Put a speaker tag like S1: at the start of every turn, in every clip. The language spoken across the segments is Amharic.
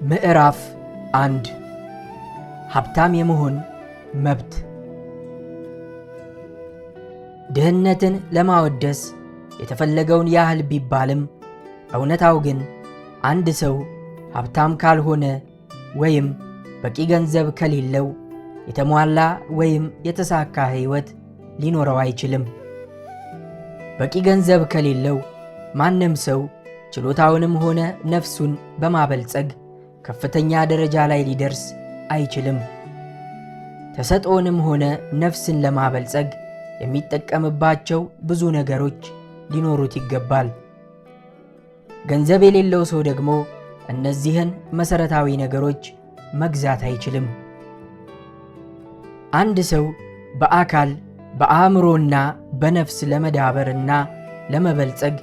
S1: ምዕራፍ 1 ሀብታም የመሆን መብት። ድህነትን ለማወደስ የተፈለገውን ያህል ቢባልም እውነታው ግን አንድ ሰው ሀብታም ካልሆነ ወይም በቂ ገንዘብ ከሌለው የተሟላ ወይም የተሳካ ሕይወት ሊኖረው አይችልም። በቂ ገንዘብ ከሌለው ማንም ሰው ችሎታውንም ሆነ ነፍሱን በማበልጸግ ከፍተኛ ደረጃ ላይ ሊደርስ አይችልም። ተሰጥኦንም ሆነ ነፍስን ለማበልጸግ የሚጠቀምባቸው ብዙ ነገሮች ሊኖሩት ይገባል። ገንዘብ የሌለው ሰው ደግሞ እነዚህን መሰረታዊ ነገሮች መግዛት አይችልም። አንድ ሰው በአካል በአእምሮና በነፍስ ለመዳበርና ለመበልጸግ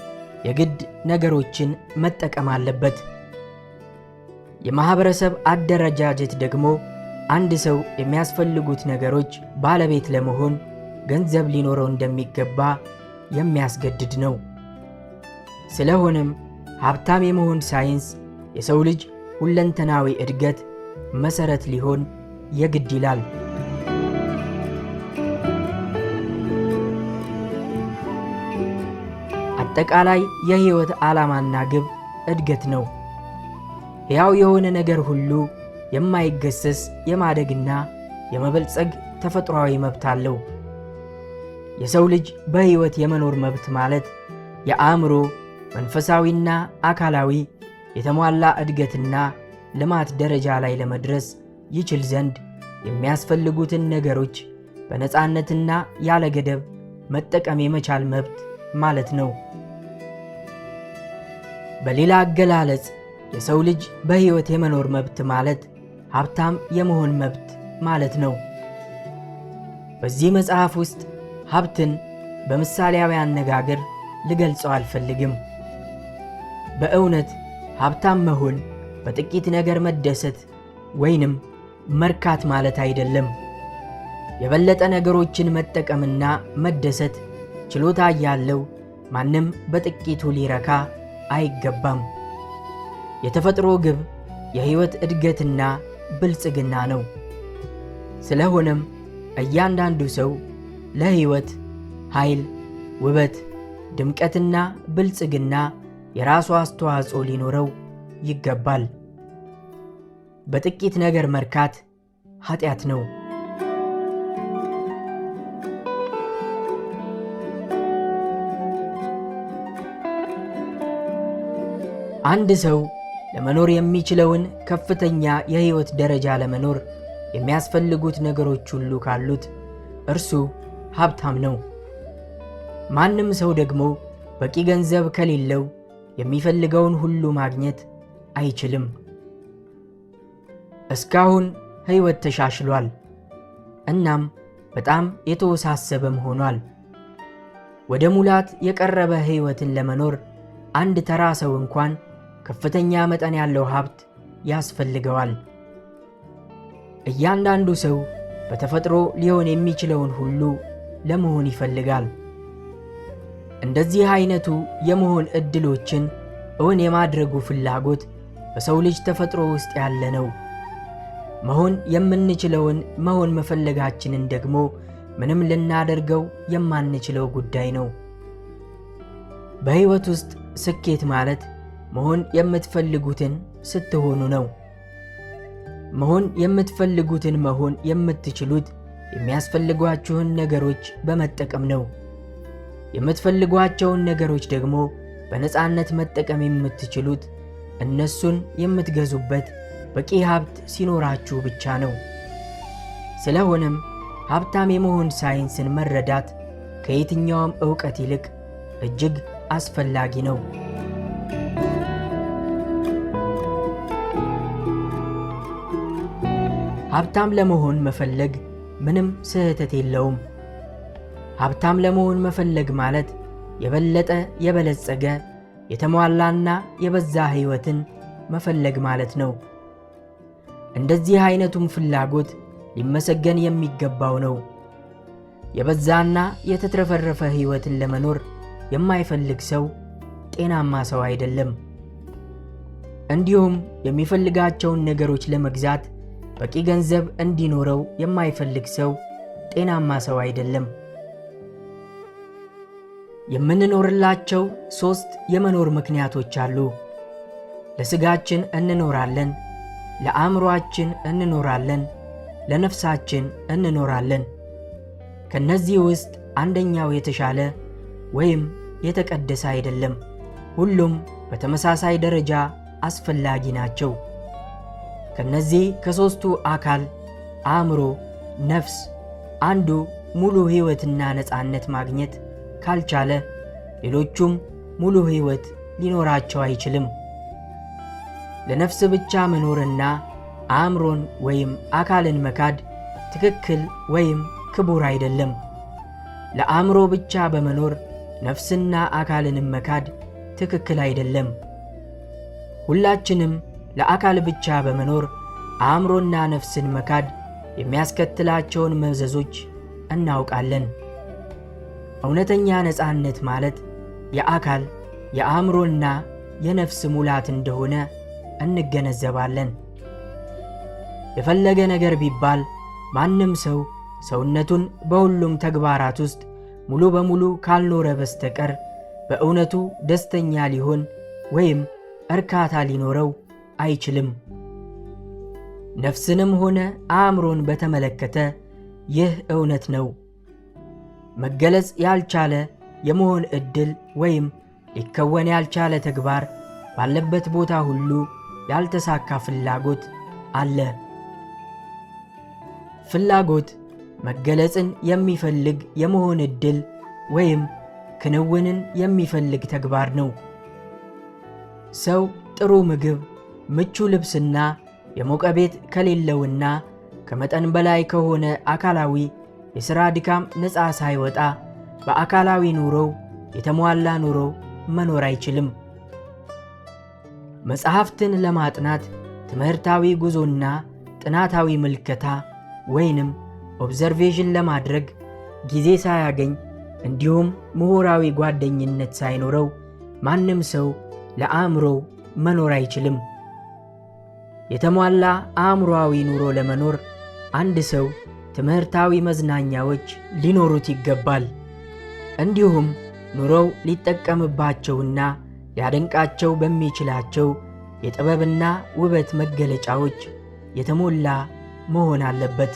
S1: የግድ ነገሮችን መጠቀም አለበት። የማህበረሰብ አደረጃጀት ደግሞ አንድ ሰው የሚያስፈልጉት ነገሮች ባለቤት ለመሆን ገንዘብ ሊኖረው እንደሚገባ የሚያስገድድ ነው። ስለሆነም ሀብታም የመሆን ሳይንስ የሰው ልጅ ሁለንተናዊ እድገት መሰረት ሊሆን የግድ ይላል። አጠቃላይ የህይወት ዓላማና ግብ እድገት ነው። ሕያው የሆነ ነገር ሁሉ የማይገሰስ የማደግና የመበልጸግ ተፈጥሯዊ መብት አለው። የሰው ልጅ በሕይወት የመኖር መብት ማለት የአእምሮ መንፈሳዊና አካላዊ የተሟላ እድገትና ልማት ደረጃ ላይ ለመድረስ ይችል ዘንድ የሚያስፈልጉትን ነገሮች በነፃነትና ያለ ገደብ መጠቀም የመቻል መብት ማለት ነው። በሌላ አገላለጽ የሰው ልጅ በሕይወት የመኖር መብት ማለት ሀብታም የመሆን መብት ማለት ነው። በዚህ መጽሐፍ ውስጥ ሀብትን በምሳሌያዊ አነጋገር ልገልጸው አልፈልግም። በእውነት ሀብታም መሆን በጥቂት ነገር መደሰት ወይንም መርካት ማለት አይደለም። የበለጠ ነገሮችን መጠቀምና መደሰት ችሎታ ያለው ማንም በጥቂቱ ሊረካ አይገባም። የተፈጥሮ ግብ የሕይወት እድገትና ብልጽግና ነው። ስለሆነም እያንዳንዱ ሰው ለሕይወት ኃይል፣ ውበት፣ ድምቀትና ብልጽግና የራሱ አስተዋጽኦ ሊኖረው ይገባል። በጥቂት ነገር መርካት ኃጢአት ነው። አንድ ሰው ለመኖር የሚችለውን ከፍተኛ የሕይወት ደረጃ ለመኖር የሚያስፈልጉት ነገሮች ሁሉ ካሉት እርሱ ሀብታም ነው። ማንም ሰው ደግሞ በቂ ገንዘብ ከሌለው የሚፈልገውን ሁሉ ማግኘት አይችልም። እስካሁን ሕይወት ተሻሽሏል፣ እናም በጣም የተወሳሰበም ሆኗል። ወደ ሙላት የቀረበ ሕይወትን ለመኖር አንድ ተራ ሰው እንኳን ከፍተኛ መጠን ያለው ሀብት ያስፈልገዋል። እያንዳንዱ ሰው በተፈጥሮ ሊሆን የሚችለውን ሁሉ ለመሆን ይፈልጋል። እንደዚህ አይነቱ የመሆን ዕድሎችን እውን የማድረጉ ፍላጎት በሰው ልጅ ተፈጥሮ ውስጥ ያለ ነው። መሆን የምንችለውን መሆን መፈለጋችንን ደግሞ ምንም ልናደርገው የማንችለው ጉዳይ ነው። በሕይወት ውስጥ ስኬት ማለት መሆን የምትፈልጉትን ስትሆኑ ነው። መሆን የምትፈልጉትን መሆን የምትችሉት የሚያስፈልጓችሁን ነገሮች በመጠቀም ነው። የምትፈልጓቸውን ነገሮች ደግሞ በነፃነት መጠቀም የምትችሉት እነሱን የምትገዙበት በቂ ሀብት ሲኖራችሁ ብቻ ነው። ስለሆነም ሀብታም የመሆን ሳይንስን መረዳት ከየትኛውም ዕውቀት ይልቅ እጅግ አስፈላጊ ነው። ሀብታም ለመሆን መፈለግ ምንም ስህተት የለውም። ሀብታም ለመሆን መፈለግ ማለት የበለጠ የበለጸገ የተሟላና የበዛ ሕይወትን መፈለግ ማለት ነው። እንደዚህ አይነቱም ፍላጎት ሊመሰገን የሚገባው ነው። የበዛና የተትረፈረፈ ሕይወትን ለመኖር የማይፈልግ ሰው ጤናማ ሰው አይደለም። እንዲሁም የሚፈልጋቸውን ነገሮች ለመግዛት በቂ ገንዘብ እንዲኖረው የማይፈልግ ሰው ጤናማ ሰው አይደለም። የምንኖርላቸው 3 የመኖር ምክንያቶች አሉ። ለስጋችን እንኖራለን፣ ለአእምሮአችን እንኖራለን፣ ለነፍሳችን እንኖራለን። ከነዚህ ውስጥ አንደኛው የተሻለ ወይም የተቀደሰ አይደለም። ሁሉም በተመሳሳይ ደረጃ አስፈላጊ ናቸው። ከነዚህ ከሦስቱ አካል አእምሮ፣ ነፍስ አንዱ ሙሉ ሕይወትና ነፃነት ማግኘት ካልቻለ ሌሎቹም ሙሉ ሕይወት ሊኖራቸው አይችልም። ለነፍስ ብቻ መኖርና አእምሮን ወይም አካልን መካድ ትክክል ወይም ክቡር አይደለም። ለአእምሮ ብቻ በመኖር ነፍስና አካልንም መካድ ትክክል አይደለም። ሁላችንም ለአካል ብቻ በመኖር አእምሮና ነፍስን መካድ የሚያስከትላቸውን መዘዞች እናውቃለን። እውነተኛ ነፃነት ማለት የአካል የአእምሮና የነፍስ ሙላት እንደሆነ እንገነዘባለን። የፈለገ ነገር ቢባል ማንም ሰው ሰውነቱን በሁሉም ተግባራት ውስጥ ሙሉ በሙሉ ካልኖረ በስተቀር በእውነቱ ደስተኛ ሊሆን ወይም እርካታ ሊኖረው አይችልም። ነፍስንም ሆነ አእምሮን በተመለከተ ይህ እውነት ነው። መገለጽ ያልቻለ የመሆን ዕድል ወይም ሊከወን ያልቻለ ተግባር ባለበት ቦታ ሁሉ ያልተሳካ ፍላጎት አለ። ፍላጎት መገለጽን የሚፈልግ የመሆን ዕድል ወይም ክንውንን የሚፈልግ ተግባር ነው። ሰው ጥሩ ምግብ፣ ምቹ ልብስና የሞቀ ቤት ከሌለውና ከመጠን በላይ ከሆነ አካላዊ የሥራ ድካም ነፃ ሳይወጣ በአካላዊ ኑሮው የተሟላ ኑሮ መኖር አይችልም። መጽሐፍትን ለማጥናት ትምህርታዊ ጉዞና ጥናታዊ ምልከታ ወይንም ኦብዘርቬሽን ለማድረግ ጊዜ ሳያገኝ እንዲሁም ምሁራዊ ጓደኝነት ሳይኖረው ማንም ሰው ለአእምሮው መኖር አይችልም። የተሟላ አእምሮአዊ ኑሮ ለመኖር አንድ ሰው ትምህርታዊ መዝናኛዎች ሊኖሩት ይገባል። እንዲሁም ኑሮው ሊጠቀምባቸውና ሊያደንቃቸው በሚችላቸው የጥበብና ውበት መገለጫዎች የተሞላ መሆን አለበት።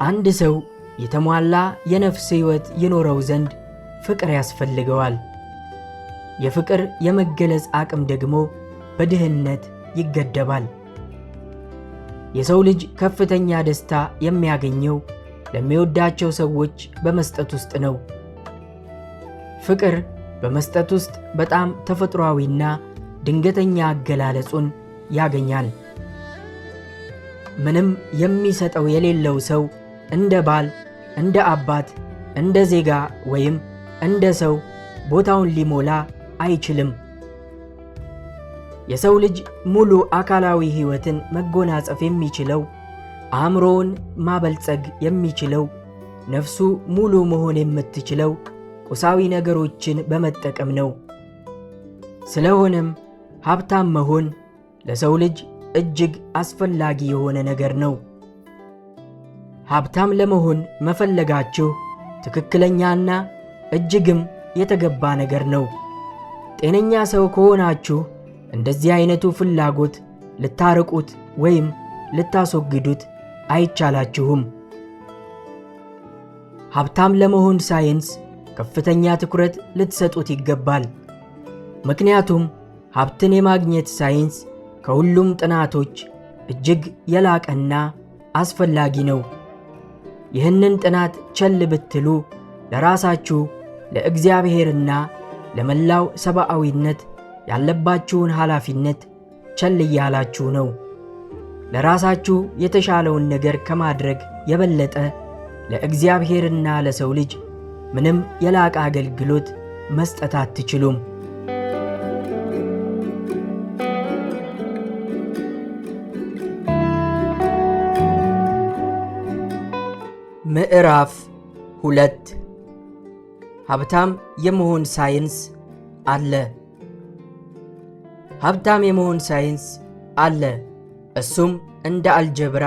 S1: አንድ ሰው የተሟላ የነፍስ ሕይወት ይኖረው ዘንድ ፍቅር ያስፈልገዋል። የፍቅር የመገለጽ አቅም ደግሞ በድህነት ይገደባል። የሰው ልጅ ከፍተኛ ደስታ የሚያገኘው ለሚወዳቸው ሰዎች በመስጠት ውስጥ ነው። ፍቅር በመስጠት ውስጥ በጣም ተፈጥሯዊና ድንገተኛ አገላለጹን ያገኛል። ምንም የሚሰጠው የሌለው ሰው እንደ ባል፣ እንደ አባት፣ እንደ ዜጋ ወይም እንደ ሰው ቦታውን ሊሞላ አይችልም። የሰው ልጅ ሙሉ አካላዊ ሕይወትን መጎናጸፍ የሚችለው፣ አእምሮውን ማበልጸግ የሚችለው፣ ነፍሱ ሙሉ መሆን የምትችለው ቁሳዊ ነገሮችን በመጠቀም ነው። ስለሆነም ሀብታም መሆን ለሰው ልጅ እጅግ አስፈላጊ የሆነ ነገር ነው። ሀብታም ለመሆን መፈለጋችሁ ትክክለኛና እጅግም የተገባ ነገር ነው። ጤነኛ ሰው ከሆናችሁ እንደዚህ አይነቱ ፍላጎት ልታርቁት ወይም ልታስወግዱት አይቻላችሁም። ሀብታም ለመሆን ሳይንስ ከፍተኛ ትኩረት ልትሰጡት ይገባል። ምክንያቱም ሀብትን የማግኘት ሳይንስ ከሁሉም ጥናቶች እጅግ የላቀና አስፈላጊ ነው። ይህንን ጥናት ቸል ብትሉ ለራሳችሁ፣ ለእግዚአብሔርና ለመላው ሰብአዊነት ያለባችሁን ኃላፊነት ቸል እያላችሁ ነው። ለራሳችሁ የተሻለውን ነገር ከማድረግ የበለጠ ለእግዚአብሔርና ለሰው ልጅ ምንም የላቀ አገልግሎት መስጠት አትችሉም። ምዕራፍ 2 ሀብታም የመሆን ሳይንስ አለ። ሀብታም የመሆን ሳይንስ አለ። እሱም እንደ አልጀብራ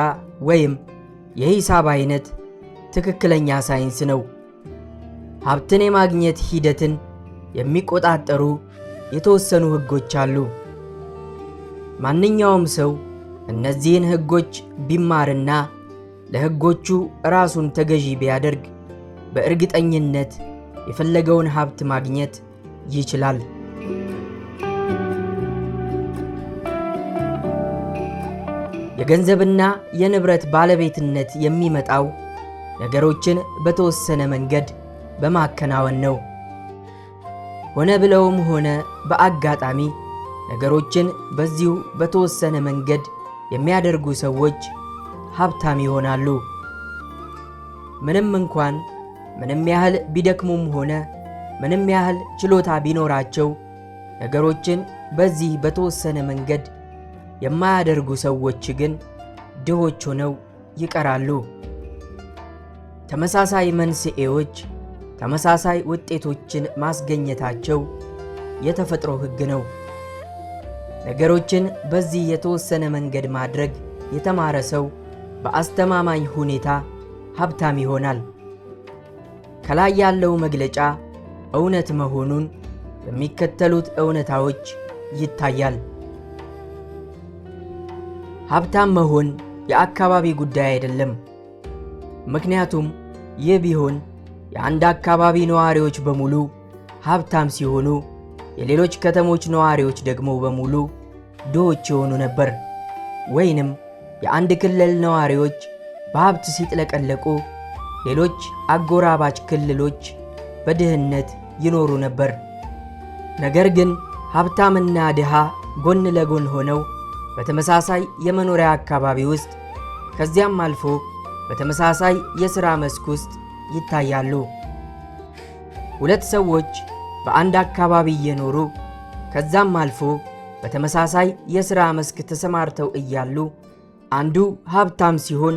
S1: ወይም የሂሳብ አይነት ትክክለኛ ሳይንስ ነው። ሀብትን የማግኘት ሂደትን የሚቆጣጠሩ የተወሰኑ ሕጎች አሉ። ማንኛውም ሰው እነዚህን ሕጎች ቢማርና ለሕጎቹ ራሱን ተገዢ ቢያደርግ በእርግጠኝነት የፈለገውን ሀብት ማግኘት ይችላል። የገንዘብና የንብረት ባለቤትነት የሚመጣው ነገሮችን በተወሰነ መንገድ በማከናወን ነው። ሆነ ብለውም ሆነ በአጋጣሚ ነገሮችን በዚሁ በተወሰነ መንገድ የሚያደርጉ ሰዎች ሀብታም ይሆናሉ። ምንም እንኳን ምንም ያህል ቢደክሙም ሆነ ምንም ያህል ችሎታ ቢኖራቸው ነገሮችን በዚህ በተወሰነ መንገድ የማያደርጉ ሰዎች ግን ድሆች ሆነው ይቀራሉ። ተመሳሳይ መንስኤዎች ተመሳሳይ ውጤቶችን ማስገኘታቸው የተፈጥሮ ሕግ ነው። ነገሮችን በዚህ የተወሰነ መንገድ ማድረግ የተማረ ሰው በአስተማማኝ ሁኔታ ሀብታም ይሆናል። ከላይ ያለው መግለጫ እውነት መሆኑን በሚከተሉት እውነታዎች ይታያል። ሀብታም መሆን የአካባቢ ጉዳይ አይደለም። ምክንያቱም ይህ ቢሆን የአንድ አካባቢ ነዋሪዎች በሙሉ ሀብታም ሲሆኑ የሌሎች ከተሞች ነዋሪዎች ደግሞ በሙሉ ድሆች ይሆኑ ነበር። ወይንም የአንድ ክልል ነዋሪዎች በሀብት ሲጥለቀለቁ ሌሎች አጎራባች ክልሎች በድህነት ይኖሩ ነበር። ነገር ግን ሀብታምና ድሃ ጎን ለጎን ሆነው በተመሳሳይ የመኖሪያ አካባቢ ውስጥ ከዚያም አልፎ በተመሳሳይ የሥራ መስክ ውስጥ ይታያሉ። ሁለት ሰዎች በአንድ አካባቢ እየኖሩ ከዛም አልፎ በተመሳሳይ የሥራ መስክ ተሰማርተው እያሉ አንዱ ሀብታም ሲሆን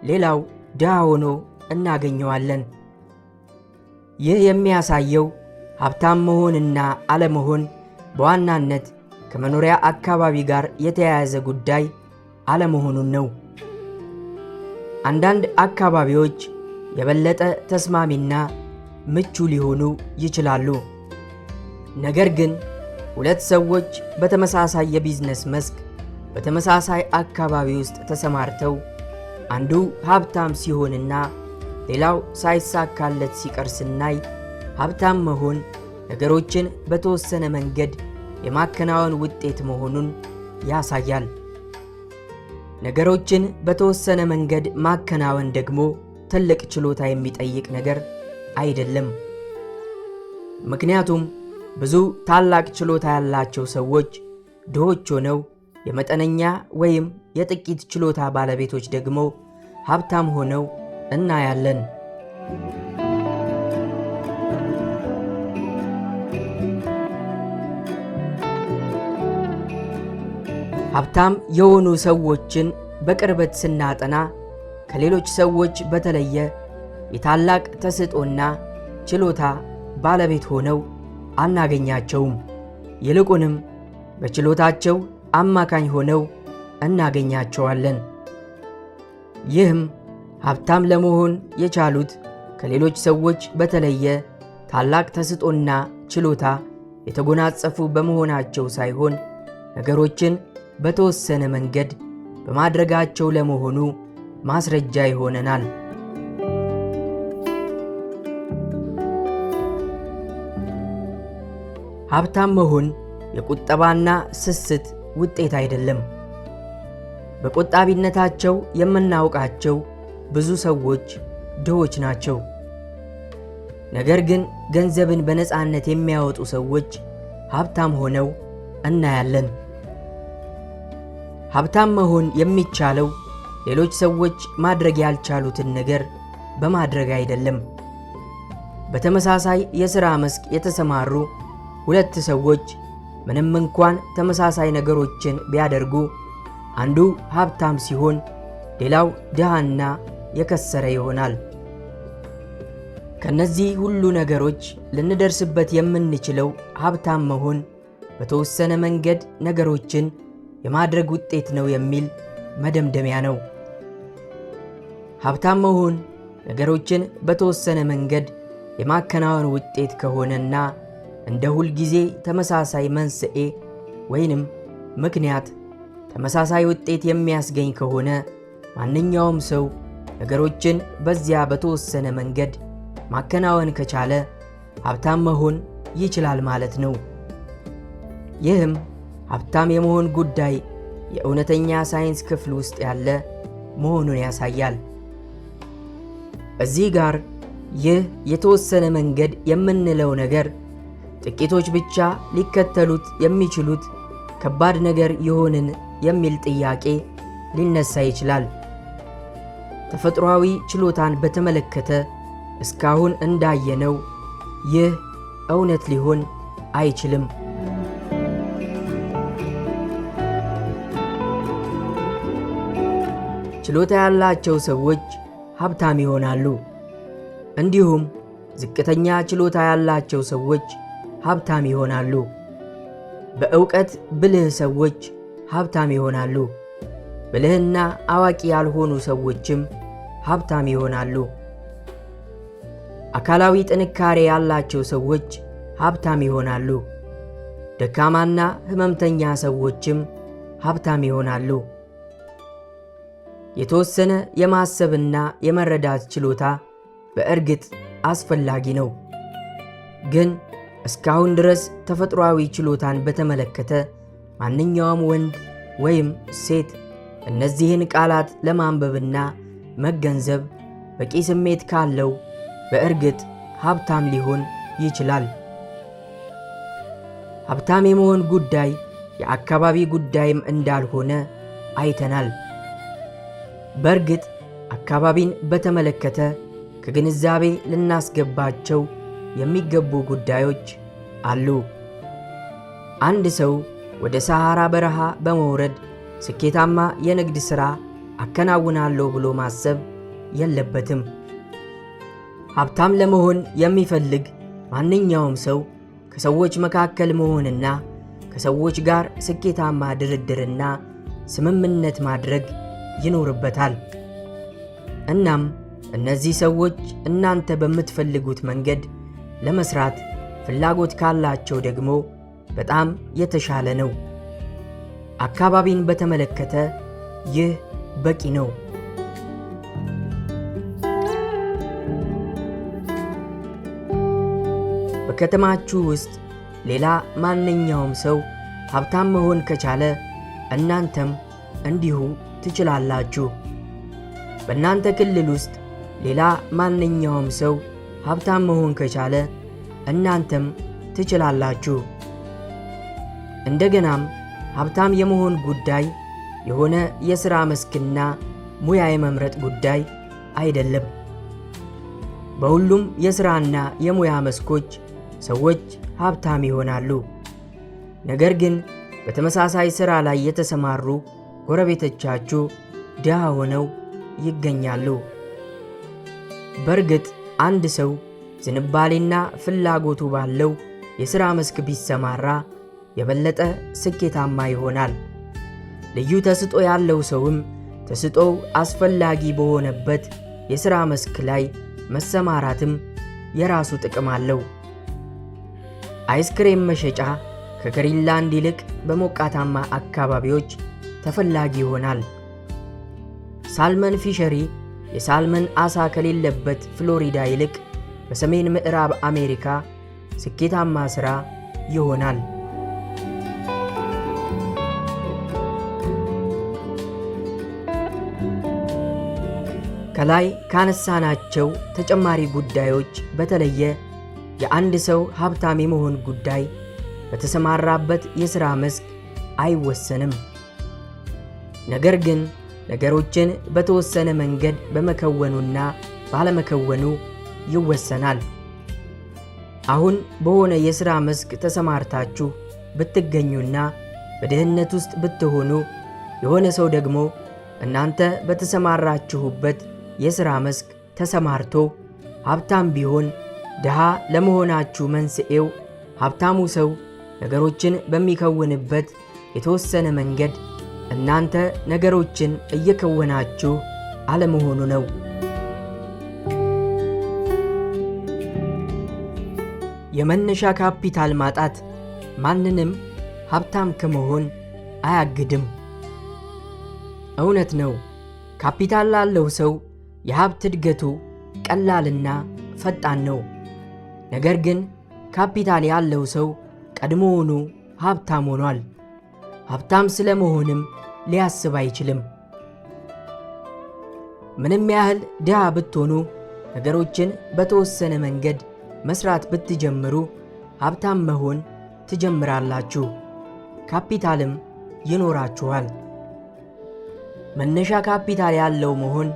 S1: ሌላው ድሃ ሆኖ እናገኘዋለን። ይህ የሚያሳየው ሀብታም መሆንና አለመሆን በዋናነት ከመኖሪያ አካባቢ ጋር የተያያዘ ጉዳይ አለመሆኑን ነው። አንዳንድ አካባቢዎች የበለጠ ተስማሚና ምቹ ሊሆኑ ይችላሉ። ነገር ግን ሁለት ሰዎች በተመሳሳይ የቢዝነስ መስክ በተመሳሳይ አካባቢ ውስጥ ተሰማርተው አንዱ ሀብታም ሲሆንና ሌላው ሳይሳካለት ሲቀር ስናይ ሀብታም መሆን ነገሮችን በተወሰነ መንገድ የማከናወን ውጤት መሆኑን ያሳያል። ነገሮችን በተወሰነ መንገድ ማከናወን ደግሞ ትልቅ ችሎታ የሚጠይቅ ነገር አይደለም። ምክንያቱም ብዙ ታላቅ ችሎታ ያላቸው ሰዎች ድሆች ሆነው የመጠነኛ ወይም የጥቂት ችሎታ ባለቤቶች ደግሞ ሀብታም ሆነው እናያለን። ሀብታም የሆኑ ሰዎችን በቅርበት ስናጠና ከሌሎች ሰዎች በተለየ የታላቅ ተሰጥኦና ችሎታ ባለቤት ሆነው አናገኛቸውም። ይልቁንም በችሎታቸው አማካኝ ሆነው እናገኛቸዋለን። ይህም ሀብታም ለመሆን የቻሉት ከሌሎች ሰዎች በተለየ ታላቅ ተሰጥኦና ችሎታ የተጎናጸፉ በመሆናቸው ሳይሆን ነገሮችን በተወሰነ መንገድ በማድረጋቸው ለመሆኑ ማስረጃ ይሆነናል። ሀብታም መሆን የቁጠባና ስስት ውጤት አይደለም። በቆጣቢነታቸው የምናውቃቸው ብዙ ሰዎች ድሆች ናቸው። ነገር ግን ገንዘብን በነፃነት የሚያወጡ ሰዎች ሀብታም ሆነው እናያለን። ሀብታም መሆን የሚቻለው ሌሎች ሰዎች ማድረግ ያልቻሉትን ነገር በማድረግ አይደለም። በተመሳሳይ የሥራ መስክ የተሰማሩ ሁለት ሰዎች ምንም እንኳን ተመሳሳይ ነገሮችን ቢያደርጉ አንዱ ሀብታም ሲሆን ሌላው ድሃና የከሰረ ይሆናል። ከነዚህ ሁሉ ነገሮች ልንደርስበት የምንችለው ሀብታም መሆን በተወሰነ መንገድ ነገሮችን የማድረግ ውጤት ነው የሚል መደምደሚያ ነው። ሀብታም መሆን ነገሮችን በተወሰነ መንገድ የማከናወን ውጤት ከሆነና እንደ ሁል ጊዜ ተመሳሳይ መንስኤ ወይንም ምክንያት ተመሳሳይ ውጤት የሚያስገኝ ከሆነ ማንኛውም ሰው ነገሮችን በዚያ በተወሰነ መንገድ ማከናወን ከቻለ ሀብታም መሆን ይችላል ማለት ነው። ይህም ሀብታም የመሆን ጉዳይ የእውነተኛ ሳይንስ ክፍል ውስጥ ያለ መሆኑን ያሳያል። እዚህ ጋር ይህ የተወሰነ መንገድ የምንለው ነገር ጥቂቶች ብቻ ሊከተሉት የሚችሉት ከባድ ነገር ይሆንን የሚል ጥያቄ ሊነሳ ይችላል። ተፈጥሯዊ ችሎታን በተመለከተ እስካሁን እንዳየነው ይህ እውነት ሊሆን አይችልም። ችሎታ ያላቸው ሰዎች ሀብታም ይሆናሉ። እንዲሁም ዝቅተኛ ችሎታ ያላቸው ሰዎች ሀብታም ይሆናሉ። በእውቀት ብልህ ሰዎች ሀብታም ይሆናሉ። ብልህና አዋቂ ያልሆኑ ሰዎችም ሀብታም ይሆናሉ። አካላዊ ጥንካሬ ያላቸው ሰዎች ሀብታም ይሆናሉ። ደካማና ህመምተኛ ሰዎችም ሀብታም ይሆናሉ። የተወሰነ የማሰብና የመረዳት ችሎታ በእርግጥ አስፈላጊ ነው። ግን እስካሁን ድረስ ተፈጥሯዊ ችሎታን በተመለከተ ማንኛውም ወንድ ወይም ሴት እነዚህን ቃላት ለማንበብና መገንዘብ በቂ ስሜት ካለው በእርግጥ ሀብታም ሊሆን ይችላል። ሀብታም የመሆን ጉዳይ የአካባቢ ጉዳይም እንዳልሆነ አይተናል። በእርግጥ አካባቢን በተመለከተ ከግንዛቤ ልናስገባቸው የሚገቡ ጉዳዮች አሉ። አንድ ሰው ወደ ሰሐራ በረሃ በመውረድ ስኬታማ የንግድ ሥራ አከናውናለሁ ብሎ ማሰብ የለበትም። ሀብታም ለመሆን የሚፈልግ ማንኛውም ሰው ከሰዎች መካከል መሆንና ከሰዎች ጋር ስኬታማ ድርድርና ስምምነት ማድረግ ይኖርበታል። እናም እነዚህ ሰዎች እናንተ በምትፈልጉት መንገድ ለመስራት ፍላጎት ካላቸው ደግሞ በጣም የተሻለ ነው። አካባቢን በተመለከተ ይህ በቂ ነው። በከተማችሁ ውስጥ ሌላ ማንኛውም ሰው ሀብታም መሆን ከቻለ እናንተም እንዲሁ ትችላላችሁ። በእናንተ ክልል ውስጥ ሌላ ማንኛውም ሰው ሀብታም መሆን ከቻለ እናንተም ትችላላችሁ። እንደገናም ሀብታም የመሆን ጉዳይ የሆነ የሥራ መስክና ሙያ የመምረጥ ጉዳይ አይደለም። በሁሉም የሥራና የሙያ መስኮች ሰዎች ሀብታም ይሆናሉ። ነገር ግን በተመሳሳይ ሥራ ላይ የተሰማሩ ጎረቤቶቻችሁ ድሃ ሆነው ይገኛሉ። በእርግጥ አንድ ሰው ዝንባሌና ፍላጎቱ ባለው የሥራ መስክ ቢሰማራ የበለጠ ስኬታማ ይሆናል። ልዩ ተሰጥኦ ያለው ሰውም ተሰጥኦው አስፈላጊ በሆነበት የሥራ መስክ ላይ መሰማራትም የራሱ ጥቅም አለው። አይስክሬም መሸጫ ከግሪንላንድ ይልቅ በሞቃታማ አካባቢዎች ተፈላጊ ይሆናል። ሳልመን ፊሸሪ የሳልመን ዓሣ ከሌለበት ፍሎሪዳ ይልቅ በሰሜን ምዕራብ አሜሪካ ስኬታማ ሥራ ይሆናል። ከላይ ካነሳናቸው ተጨማሪ ጉዳዮች በተለየ የአንድ ሰው ሀብታም የመሆን ጉዳይ በተሰማራበት የሥራ መስክ አይወሰንም። ነገር ግን ነገሮችን በተወሰነ መንገድ በመከወኑና ባለመከወኑ ይወሰናል። አሁን በሆነ የሥራ መስክ ተሰማርታችሁ ብትገኙና በድህነት ውስጥ ብትሆኑ፣ የሆነ ሰው ደግሞ እናንተ በተሰማራችሁበት የሥራ መስክ ተሰማርቶ ሀብታም ቢሆን ድሃ ለመሆናችሁ መንስኤው ሀብታሙ ሰው ነገሮችን በሚከውንበት የተወሰነ መንገድ እናንተ ነገሮችን እየከወናችሁ አለመሆኑ ነው። የመነሻ ካፒታል ማጣት ማንንም ሀብታም ከመሆን አያግድም። እውነት ነው፣ ካፒታል ላለው ሰው የሀብት እድገቱ ቀላልና ፈጣን ነው። ነገር ግን ካፒታል ያለው ሰው ቀድሞውኑ ሀብታም ሆኗል። ሀብታም ስለመሆንም ሊያስብ አይችልም። ምንም ያህል ድሃ ብትሆኑ ነገሮችን በተወሰነ መንገድ መስራት ብትጀምሩ ሀብታም መሆን ትጀምራላችሁ፣ ካፒታልም ይኖራችኋል። መነሻ ካፒታል ያለው መሆን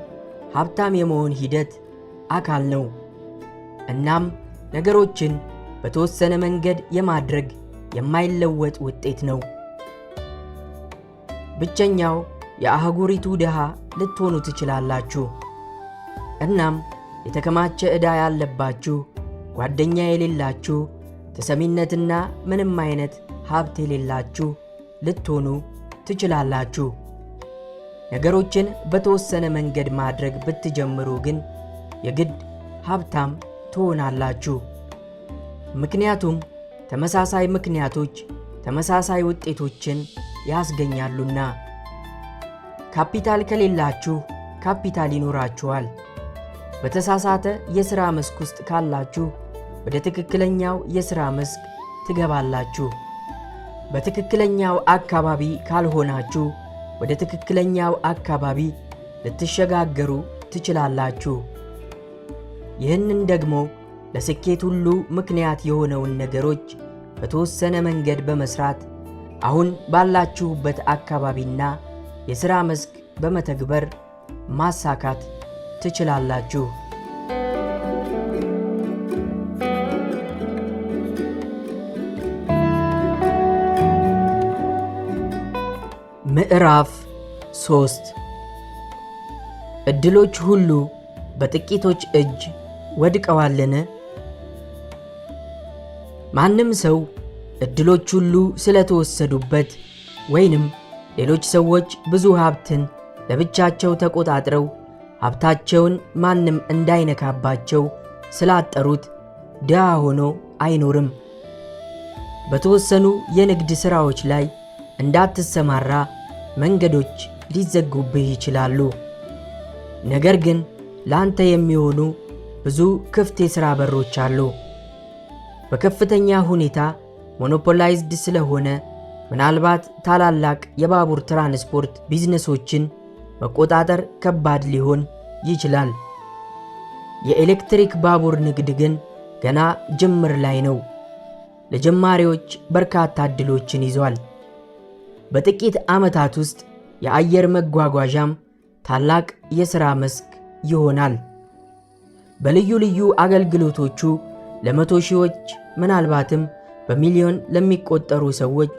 S1: ሀብታም የመሆን ሂደት አካል ነው። እናም ነገሮችን በተወሰነ መንገድ የማድረግ የማይለወጥ ውጤት ነው። ብቸኛው የአህጉሪቱ ድሃ ልትሆኑ ትችላላችሁ። እናም የተከማቸ ዕዳ ያለባችሁ፣ ጓደኛ የሌላችሁ፣ ተሰሚነትና ምንም አይነት ሀብት የሌላችሁ ልትሆኑ ትችላላችሁ። ነገሮችን በተወሰነ መንገድ ማድረግ ብትጀምሩ ግን የግድ ሀብታም ትሆናላችሁ። ምክንያቱም ተመሳሳይ ምክንያቶች ተመሳሳይ ውጤቶችን ያስገኛሉና። ካፒታል ከሌላችሁ ካፒታል ይኖራችኋል። በተሳሳተ የሥራ መስክ ውስጥ ካላችሁ ወደ ትክክለኛው የሥራ መስክ ትገባላችሁ። በትክክለኛው አካባቢ ካልሆናችሁ ወደ ትክክለኛው አካባቢ ልትሸጋገሩ ትችላላችሁ። ይህንን ደግሞ ለስኬት ሁሉ ምክንያት የሆነውን ነገሮች በተወሰነ መንገድ በመስራት አሁን ባላችሁበት አካባቢና የሥራ መስክ በመተግበር ማሳካት ትችላላችሁ። ምዕራፍ 3 ዕድሎች ሁሉ በጥቂቶች እጅ ወድቀዋልን? ማንም ሰው ዕድሎች ሁሉ ስለተወሰዱበት ወይንም ሌሎች ሰዎች ብዙ ሀብትን ለብቻቸው ተቆጣጥረው ሀብታቸውን ማንም እንዳይነካባቸው ስላጠሩት ድሃ ሆኖ አይኖርም። በተወሰኑ የንግድ ሥራዎች ላይ እንዳትሰማራ መንገዶች ሊዘጉብህ ይችላሉ። ነገር ግን ላንተ የሚሆኑ ብዙ ክፍት የሥራ በሮች አሉ። በከፍተኛ ሁኔታ ሞኖፖላይዝድ ስለሆነ ምናልባት ታላላቅ የባቡር ትራንስፖርት ቢዝነሶችን መቆጣጠር ከባድ ሊሆን ይችላል። የኤሌክትሪክ ባቡር ንግድ ግን ገና ጅምር ላይ ነው። ለጀማሪዎች በርካታ ዕድሎችን ይዟል። በጥቂት ዓመታት ውስጥ የአየር መጓጓዣም ታላቅ የሥራ መስክ ይሆናል። በልዩ ልዩ አገልግሎቶቹ ለመቶ ሺዎች ምናልባትም በሚሊዮን ለሚቆጠሩ ሰዎች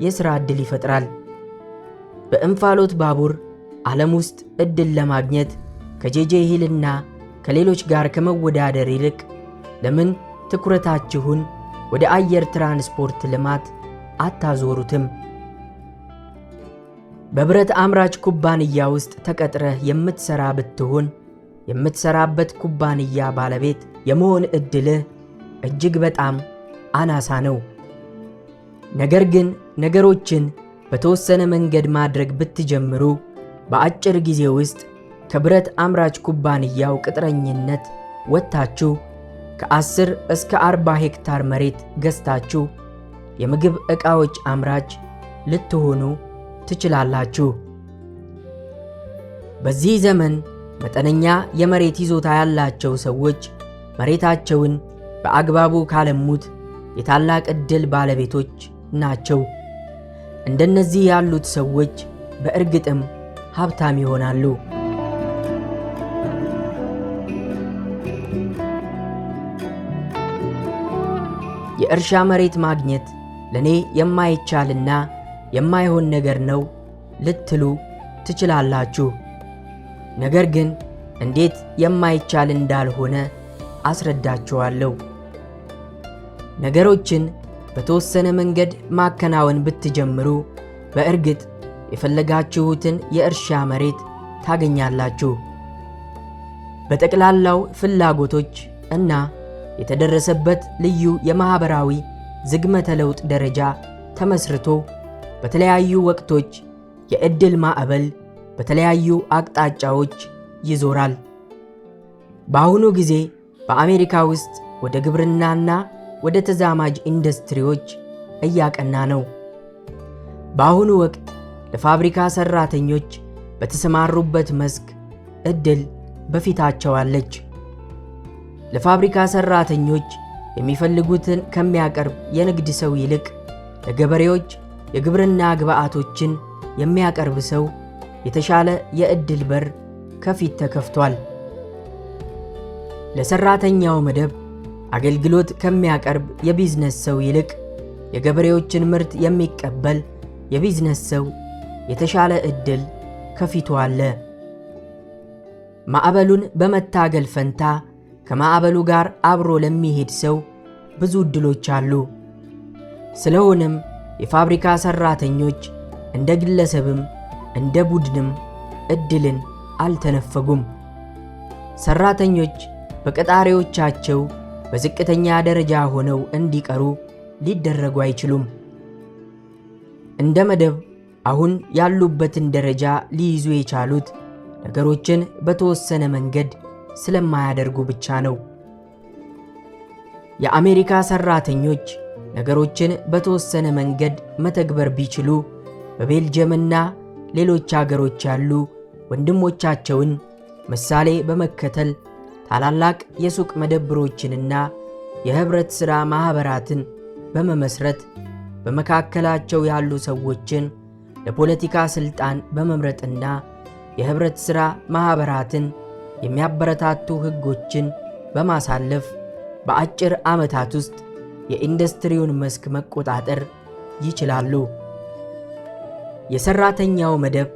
S1: የሥራ ዕድል ይፈጥራል። በእንፋሎት ባቡር ዓለም ውስጥ ዕድል ለማግኘት ከጄጄ ሂልና ከሌሎች ጋር ከመወዳደር ይልቅ ለምን ትኩረታችሁን ወደ አየር ትራንስፖርት ልማት አታዞሩትም? በብረት አምራች ኩባንያ ውስጥ ተቀጥረህ የምትሰራ ብትሆን የምትሰራበት ኩባንያ ባለቤት የመሆን ዕድልህ እጅግ በጣም አናሳ ነው። ነገር ግን ነገሮችን በተወሰነ መንገድ ማድረግ ብትጀምሩ በአጭር ጊዜ ውስጥ ከብረት አምራች ኩባንያው ቅጥረኝነት ወጥታችሁ ከ10 እስከ 40 ሄክታር መሬት ገዝታችሁ የምግብ ዕቃዎች አምራች ልትሆኑ ትችላላችሁ። በዚህ ዘመን መጠነኛ የመሬት ይዞታ ያላቸው ሰዎች መሬታቸውን በአግባቡ ካለሙት የታላቅ ዕድል ባለቤቶች ናቸው። እንደነዚህ ያሉት ሰዎች በእርግጥም ሀብታም ይሆናሉ። የእርሻ መሬት ማግኘት ለኔ የማይቻልና የማይሆን ነገር ነው ልትሉ ትችላላችሁ። ነገር ግን እንዴት የማይቻል እንዳልሆነ አስረዳችኋለሁ። ነገሮችን በተወሰነ መንገድ ማከናወን ብትጀምሩ በእርግጥ የፈለጋችሁትን የእርሻ መሬት ታገኛላችሁ። በጠቅላላው ፍላጎቶች እና የተደረሰበት ልዩ የማህበራዊ ዝግመተ ለውጥ ደረጃ ተመስርቶ በተለያዩ ወቅቶች የዕድል ማዕበል በተለያዩ አቅጣጫዎች ይዞራል። በአሁኑ ጊዜ በአሜሪካ ውስጥ ወደ ግብርናና ወደ ተዛማጅ ኢንዱስትሪዎች እያቀና ነው። በአሁኑ ወቅት ለፋብሪካ ሰራተኞች በተሰማሩበት መስክ ዕድል በፊታቸው አለች። ለፋብሪካ ሰራተኞች የሚፈልጉትን ከሚያቀርብ የንግድ ሰው ይልቅ ለገበሬዎች የግብርና ግብዓቶችን የሚያቀርብ ሰው የተሻለ የዕድል በር ከፊት ተከፍቷል። ለሰራተኛው መደብ አገልግሎት ከሚያቀርብ የቢዝነስ ሰው ይልቅ የገበሬዎችን ምርት የሚቀበል የቢዝነስ ሰው የተሻለ ዕድል ከፊቱ አለ። ማዕበሉን በመታገል ፈንታ ከማዕበሉ ጋር አብሮ ለሚሄድ ሰው ብዙ ዕድሎች አሉ። ስለሆነም የፋብሪካ ሰራተኞች እንደ ግለሰብም እንደ ቡድንም ዕድልን አልተነፈጉም። ሰራተኞች በቀጣሪዎቻቸው በዝቅተኛ ደረጃ ሆነው እንዲቀሩ ሊደረጉ አይችሉም። እንደ መደብ አሁን ያሉበትን ደረጃ ሊይዙ የቻሉት ነገሮችን በተወሰነ መንገድ ስለማያደርጉ ብቻ ነው። የአሜሪካ ሰራተኞች ነገሮችን በተወሰነ መንገድ መተግበር ቢችሉ በቤልጅየምና ሌሎች አገሮች ያሉ ወንድሞቻቸውን ምሳሌ በመከተል ታላላቅ የሱቅ መደብሮችንና የህብረት ሥራ ማኅበራትን በመመስረት በመካከላቸው ያሉ ሰዎችን ለፖለቲካ ሥልጣን በመምረጥና የህብረት ሥራ ማኅበራትን የሚያበረታቱ ሕጎችን በማሳለፍ በአጭር ዓመታት ውስጥ የኢንዱስትሪውን መስክ መቆጣጠር ይችላሉ። የሰራተኛው መደብ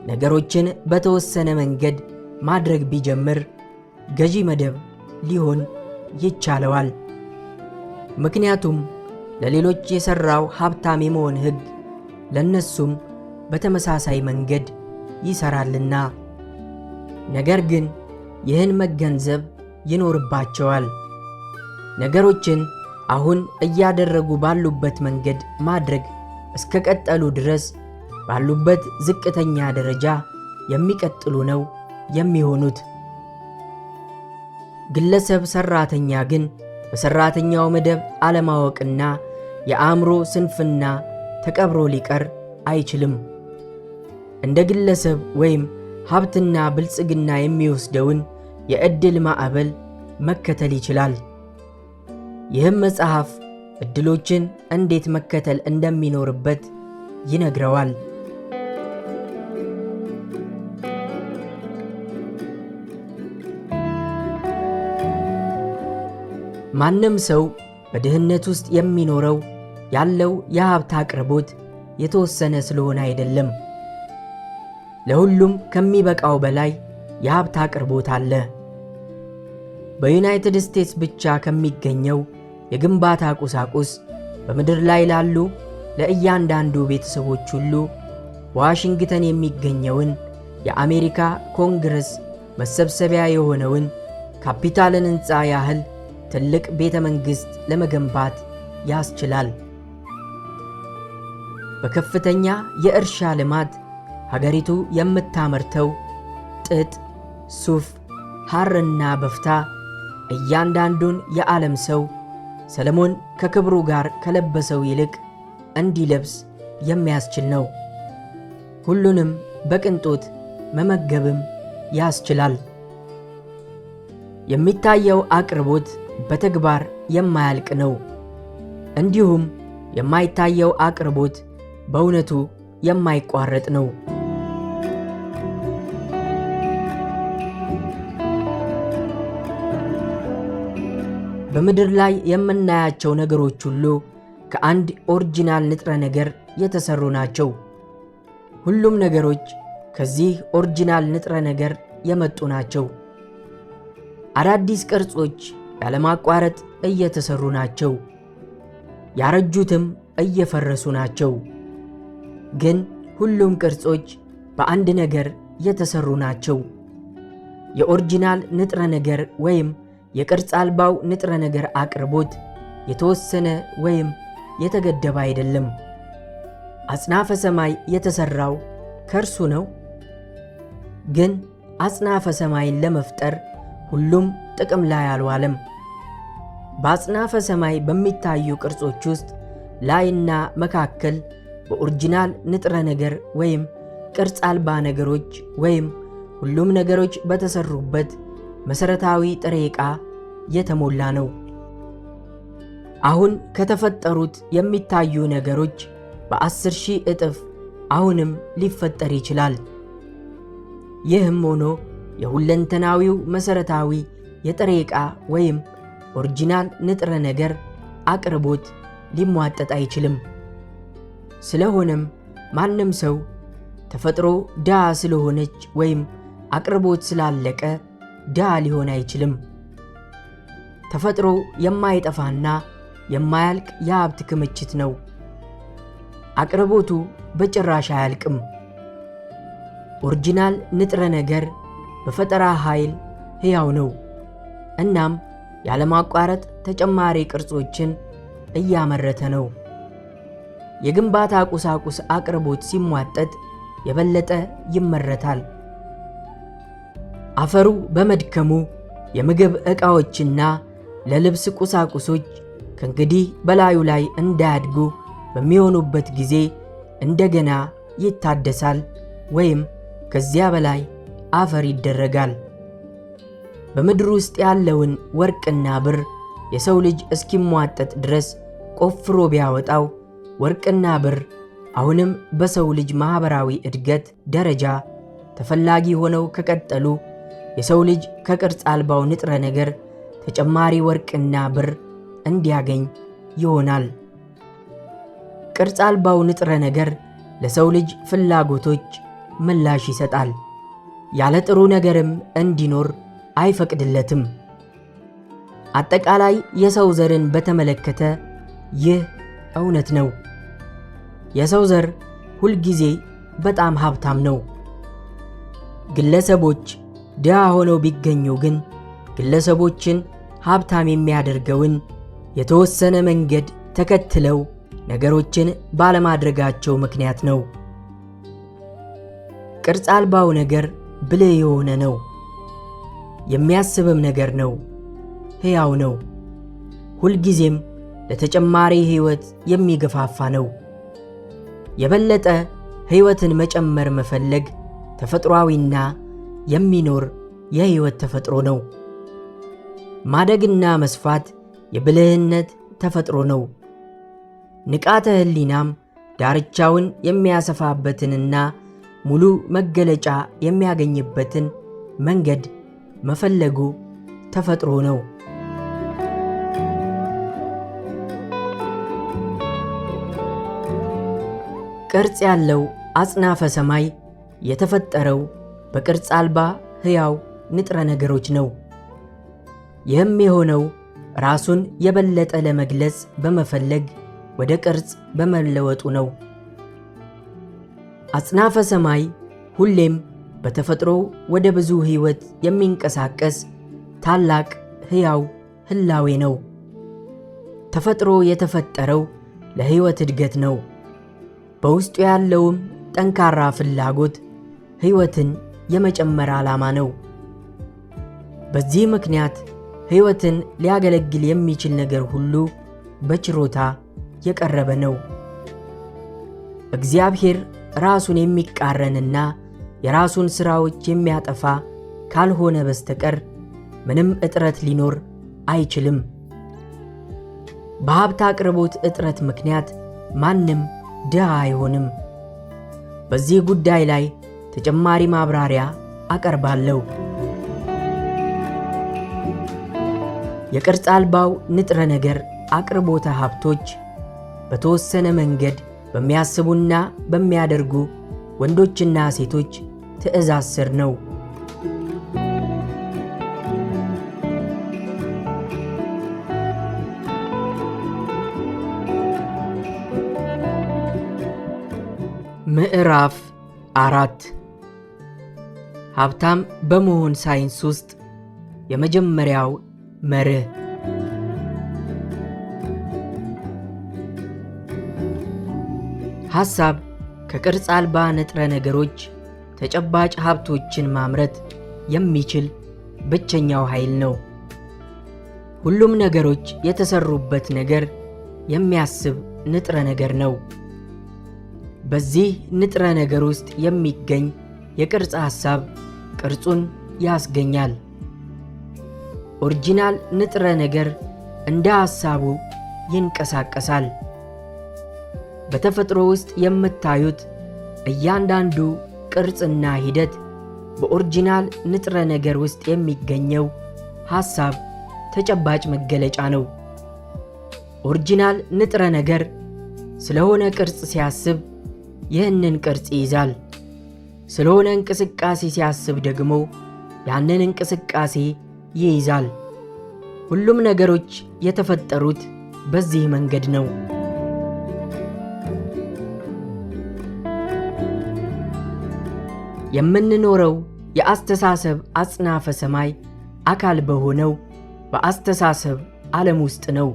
S1: ነገሮችን በተወሰነ መንገድ ማድረግ ቢጀምር ገዢ መደብ ሊሆን ይቻለዋል። ምክንያቱም ለሌሎች የሰራው ሀብታም የመሆን ሕግ ለነሱም በተመሳሳይ መንገድ ይሰራልና። ነገር ግን ይህን መገንዘብ ይኖርባቸዋል። ነገሮችን አሁን እያደረጉ ባሉበት መንገድ ማድረግ እስከቀጠሉ ድረስ ባሉበት ዝቅተኛ ደረጃ የሚቀጥሉ ነው የሚሆኑት። ግለሰብ ሰራተኛ ግን በሰራተኛው መደብ አለማወቅና የአእምሮ ስንፍና ተቀብሮ ሊቀር አይችልም። እንደ ግለሰብ ወይም ሀብትና ብልጽግና የሚወስደውን የዕድል ማዕበል መከተል ይችላል። ይህም መጽሐፍ ዕድሎችን እንዴት መከተል እንደሚኖርበት ይነግረዋል። ማንም ሰው በድህነት ውስጥ የሚኖረው ያለው የሀብት አቅርቦት የተወሰነ ስለሆነ አይደለም። ለሁሉም ከሚበቃው በላይ የሀብት አቅርቦት አለ። በዩናይትድ ስቴትስ ብቻ ከሚገኘው የግንባታ ቁሳቁስ በምድር ላይ ላሉ ለእያንዳንዱ ቤተሰቦች ሁሉ በዋሽንግተን የሚገኘውን የአሜሪካ ኮንግረስ መሰብሰቢያ የሆነውን ካፒታልን ሕንፃ ያህል ትልቅ ቤተ መንግሥት ለመገንባት ያስችላል። በከፍተኛ የእርሻ ልማት ሀገሪቱ የምታመርተው ጥጥ፣ ሱፍ፣ ሐርና በፍታ እያንዳንዱን የዓለም ሰው ሰለሞን ከክብሩ ጋር ከለበሰው ይልቅ እንዲለብስ የሚያስችል ነው። ሁሉንም በቅንጦት መመገብም ያስችላል። የሚታየው አቅርቦት በተግባር የማያልቅ ነው። እንዲሁም የማይታየው አቅርቦት በእውነቱ የማይቋረጥ ነው። በምድር ላይ የምናያቸው ነገሮች ሁሉ ከአንድ ኦሪጂናል ንጥረ ነገር የተሰሩ ናቸው። ሁሉም ነገሮች ከዚህ ኦሪጂናል ንጥረ ነገር የመጡ ናቸው። አዳዲስ ቅርጾች ያለማቋረጥ እየተሰሩ ናቸው። ያረጁትም እየፈረሱ ናቸው። ግን ሁሉም ቅርጾች በአንድ ነገር የተሰሩ ናቸው። የኦሪጂናል ንጥረ ነገር ወይም የቅርጽ አልባው ንጥረ ነገር አቅርቦት የተወሰነ ወይም የተገደበ አይደለም። አጽናፈ ሰማይ የተሰራው ከእርሱ ነው። ግን አጽናፈ ሰማይን ለመፍጠር ሁሉም ጥቅም ላይ አልዋለም። በአጽናፈ ሰማይ በሚታዩ ቅርጾች ውስጥ ላይና መካከል በኦሪጂናል ንጥረ ነገር ወይም ቅርጽ አልባ ነገሮች ወይም ሁሉም ነገሮች በተሰሩበት መሰረታዊ ጥሬ ዕቃ የተሞላ ነው። አሁን ከተፈጠሩት የሚታዩ ነገሮች በ10,000 እጥፍ አሁንም ሊፈጠር ይችላል። ይህም ሆኖ የሁለንተናዊው መሰረታዊ የጥሬ ዕቃ ወይም ኦሪጂናል ንጥረ ነገር አቅርቦት ሊሟጠጥ አይችልም። ስለሆነም ማንም ሰው ተፈጥሮ ድሃ ስለሆነች ወይም አቅርቦት ስላለቀ ድሃ ሊሆን አይችልም። ተፈጥሮ የማይጠፋና የማያልቅ የሀብት ክምችት ነው። አቅርቦቱ በጭራሽ አያልቅም። ኦሪጂናል ንጥረ ነገር በፈጠራ ኃይል ሕያው ነው። እናም ያለማቋረጥ ተጨማሪ ቅርጾችን እያመረተ ነው። የግንባታ ቁሳቁስ አቅርቦት ሲሟጠጥ የበለጠ ይመረታል። አፈሩ በመድከሙ የምግብ ዕቃዎችና ለልብስ ቁሳቁሶች ከእንግዲህ በላዩ ላይ እንዳያድጉ በሚሆኑበት ጊዜ እንደገና ይታደሳል ወይም ከዚያ በላይ አፈር ይደረጋል። በምድር ውስጥ ያለውን ወርቅና ብር የሰው ልጅ እስኪሟጠጥ ድረስ ቆፍሮ ቢያወጣው ወርቅና ብር አሁንም በሰው ልጅ ማኅበራዊ እድገት ደረጃ ተፈላጊ ሆነው ከቀጠሉ የሰው ልጅ ከቅርጽ አልባው ንጥረ ነገር ተጨማሪ ወርቅና ብር እንዲያገኝ ይሆናል። ቅርጽ አልባው ንጥረ ነገር ለሰው ልጅ ፍላጎቶች ምላሽ ይሰጣል። ያለ ጥሩ ነገርም እንዲኖር አይፈቅድለትም። አጠቃላይ የሰው ዘርን በተመለከተ ይህ እውነት ነው። የሰው ዘር ሁልጊዜ በጣም ሀብታም ነው። ግለሰቦች ድሃ ሆነው ቢገኙ ግን ግለሰቦችን ሀብታም የሚያደርገውን የተወሰነ መንገድ ተከትለው ነገሮችን ባለማድረጋቸው ምክንያት ነው። ቅርጽ አልባው ነገር ብልህ የሆነ ነው። የሚያስብም ነገር ነው። ሕያው ነው። ሁልጊዜም ለተጨማሪ ሕይወት የሚገፋፋ ነው። የበለጠ ሕይወትን መጨመር መፈለግ ተፈጥሯዊና የሚኖር የሕይወት ተፈጥሮ ነው። ማደግና መስፋት የብልህነት ተፈጥሮ ነው። ንቃተ ሕሊናም ዳርቻውን የሚያሰፋበትንና ሙሉ መገለጫ የሚያገኝበትን መንገድ መፈለጉ ተፈጥሮ ነው። ቅርጽ ያለው አጽናፈ ሰማይ የተፈጠረው በቅርጽ አልባ ሕያው ንጥረ ነገሮች ነው። ይህም የሆነው ራሱን የበለጠ ለመግለጽ በመፈለግ ወደ ቅርጽ በመለወጡ ነው። አጽናፈ ሰማይ ሁሌም በተፈጥሮ ወደ ብዙ ሕይወት የሚንቀሳቀስ ታላቅ ሕያው ህላዌ ነው። ተፈጥሮ የተፈጠረው ለሕይወት እድገት ነው። በውስጡ ያለውም ጠንካራ ፍላጎት ሕይወትን የመጨመር ዓላማ ነው። በዚህ ምክንያት ሕይወትን ሊያገለግል የሚችል ነገር ሁሉ በችሮታ የቀረበ ነው። እግዚአብሔር ራሱን የሚቃረንና የራሱን ሥራዎች የሚያጠፋ ካልሆነ በስተቀር ምንም እጥረት ሊኖር አይችልም። በሀብት አቅርቦት እጥረት ምክንያት ማንም ድሃ አይሆንም። በዚህ ጉዳይ ላይ ተጨማሪ ማብራሪያ አቀርባለሁ። የቅርጽ አልባው ንጥረ ነገር አቅርቦተ ሀብቶች በተወሰነ መንገድ በሚያስቡና በሚያደርጉ ወንዶችና ሴቶች ትእዛዝ ስር ነው። ምዕራፍ 4 ሀብታም በመሆን ሳይንስ ውስጥ የመጀመሪያው መርህ። ሐሳብ ከቅርጽ አልባ ንጥረ ነገሮች ተጨባጭ ሀብቶችን ማምረት የሚችል ብቸኛው ኃይል ነው። ሁሉም ነገሮች የተሰሩበት ነገር የሚያስብ ንጥረ ነገር ነው። በዚህ ንጥረ ነገር ውስጥ የሚገኝ የቅርጽ ሐሳብ ቅርጹን ያስገኛል። ኦሪጂናል ንጥረ ነገር እንደ ሐሳቡ ይንቀሳቀሳል። በተፈጥሮ ውስጥ የምታዩት እያንዳንዱ ቅርጽና ሂደት በኦሪጂናል ንጥረ ነገር ውስጥ የሚገኘው ሐሳብ ተጨባጭ መገለጫ ነው። ኦሪጂናል ንጥረ ነገር ስለሆነ ቅርጽ ሲያስብ ይህንን ቅርጽ ይይዛል። ስለሆነ እንቅስቃሴ ሲያስብ ደግሞ ያንን እንቅስቃሴ ይይዛል። ሁሉም ነገሮች የተፈጠሩት በዚህ መንገድ ነው። የምንኖረው የአስተሳሰብ አጽናፈ ሰማይ አካል በሆነው በአስተሳሰብ ዓለም ውስጥ ነው።